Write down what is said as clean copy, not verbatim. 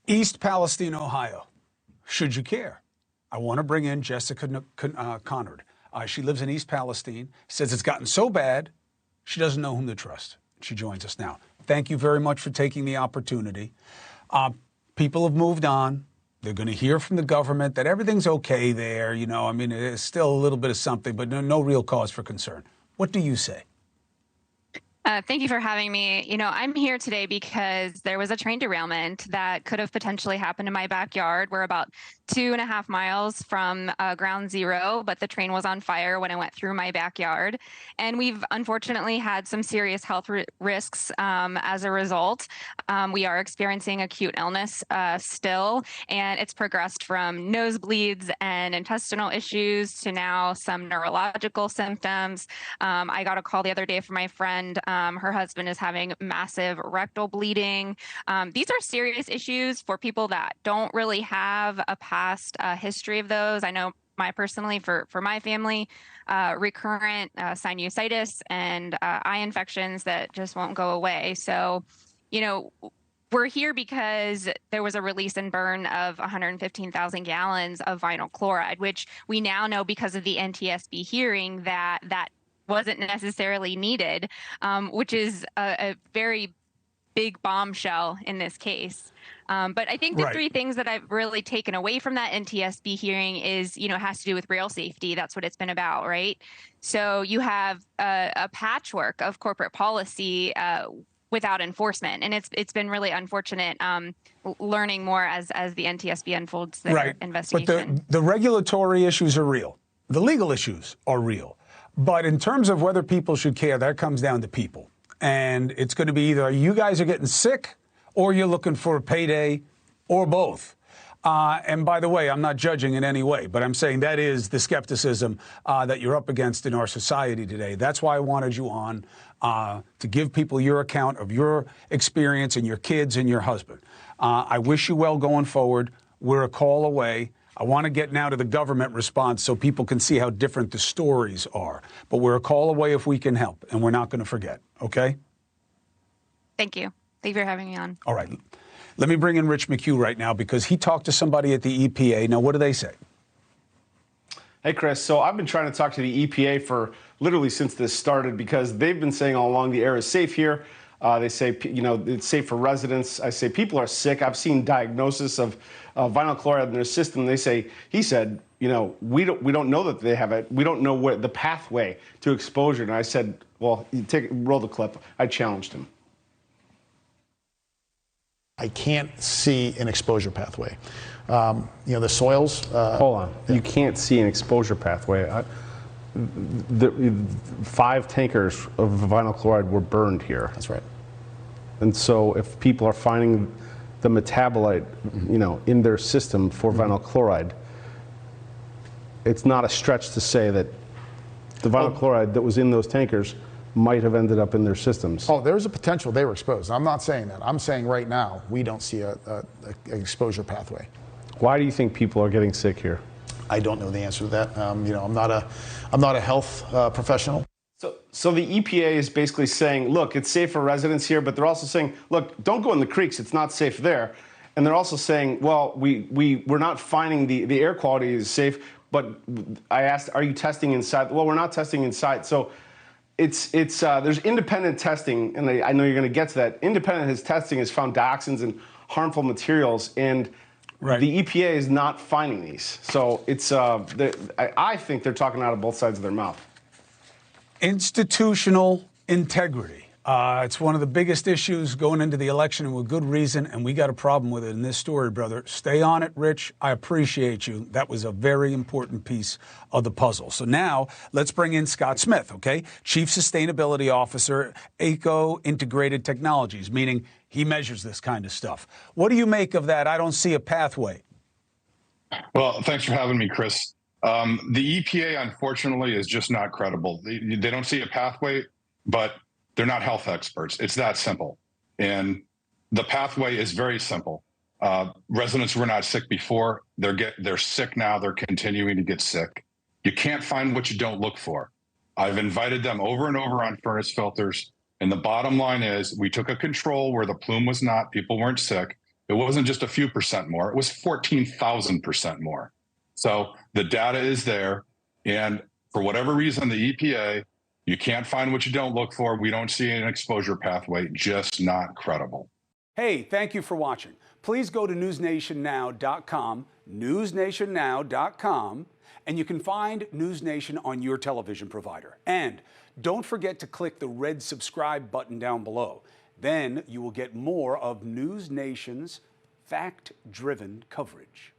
East Palestine, Ohio. Should you care? I want to bring in Jessica Conard. She lives in East Palestine. Says it's gotten so bad, she doesn't know whom to trust. She joins us now. Thank you very much for taking the opportunity. People have moved on. They're going to hear from the government that everything's okay there. You know, I mean, it's still a little bit of something, but no real cause for concern. What do you say? Thank you for having me. You know, I'm here today because there was a train derailment that could have potentially happened in my backyard. We're about 2.5 miles from ground zero, but the train was on fire when it went through my backyard. And we've unfortunately had some serious health risks as a result. We are experiencing acute illness still, and it's progressed from nosebleeds and intestinal issues to now some neurological symptoms. I got a call the other day from my friend. Her husband is having massive rectal bleeding. These are serious issues for people that don't really have a past history of those. I know personally for my family, recurrent sinusitis and eye infections that just won't go away. So, you know, we're here because there was a release and burn of 115,000 gallons of vinyl chloride, which we now know because of the NTSB hearing that wasn't necessarily needed, which is a very big bombshell in this case. But I think the three things that I've really taken away from that NTSB hearing is, you know, it has to do with rail safety. That's what it's been about, right? So you have a patchwork of corporate policy without enforcement, and it's been really unfortunate learning more as the NTSB unfolds their investigation. But the regulatory issues are real. The legal issues are real. But in terms of whether people should care, that comes down to people. And it's going to be either you guys are getting sick or you're looking for a payday or both. And by the way, I'm not judging in any way, but I'm saying that is the skepticism that you're up against in our society today. That's why I wanted you on, to give people your account of your experience and your kids and your husband. I wish you well going forward. We're a call away. I want to get now to the government response so people can see how different the stories are. But we're a call away if we can help, and we're not going to forget, okay? Thank you. Thank you for having me on. All right. Let me bring in Rich McHugh right now because he talked to somebody at the EPA. Now, what do they say? Hey, Chris. So I've been trying to talk to the EPA for literally since this started because they've been saying all along the air is safe here. They say, you know, it's safe for residents. I say people are sick. I've seen diagnosis of vinyl chloride in their system. He said, you know, we don't know that they have it. We don't know what the pathway to exposure. And I said, well, roll the clip. I challenged him. I can't see an exposure pathway. You know, the soils. Hold on. Yeah. You can't see an exposure pathway. The 5 tankers of vinyl chloride were burned here. That's right. And so if people are finding the metabolite, you know, in their system for vinyl chloride, it's not a stretch to say that the vinyl chloride that was in those tankers might have ended up in their systems. Oh, there's a potential they were exposed. I'm not saying that. I'm saying right now we don't see an exposure pathway. Why do you think people are getting sick here? I don't know the answer to that. You know, I'm not a health professional. So the EPA is basically saying, look, it's safe for residents here, but they're also saying, look, don't go in the creeks. It's not safe there. And they're also saying, well, we're not finding the air quality is safe. But I asked, are you testing inside? Well, we're not testing inside. So there's independent testing, and I know you're going to get to that. Independent testing has found dioxins and harmful materials, and the EPA is not finding these. So I think they're talking out of both sides of their mouth. Institutional integrity. It's one of the biggest issues going into the election, and with good reason, and we got a problem with it in this story, brother. Stay on it, Rich. I appreciate you. That was a very important piece of the puzzle. So now let's bring in Scott Smith, okay? Chief Sustainability Officer, ACO Integrated Technologies, meaning he measures this kind of stuff. What do you make of that? I don't see a pathway. Well, thanks for having me, Chris. The EPA, unfortunately, is just not credible. They don't see a pathway, but they're not health experts. It's that simple. And the pathway is very simple. Residents were not sick before. They're sick now. They're continuing to get sick. You can't find what you don't look for. I've invited them over and over on furnace filters. And the bottom line is we took a control where the plume was not, people weren't sick. It wasn't just a few percent more, it was 14,000% more. So the data is there. And for whatever reason, the EPA, you can't find what you don't look for. We don't see an exposure pathway, just not credible. Hey, thank you for watching. Please go to newsnationnow.com, newsnationnow.com, and you can find News Nation on your television provider. And don't forget to click the red subscribe button down below. Then you will get more of News Nation's fact-driven coverage.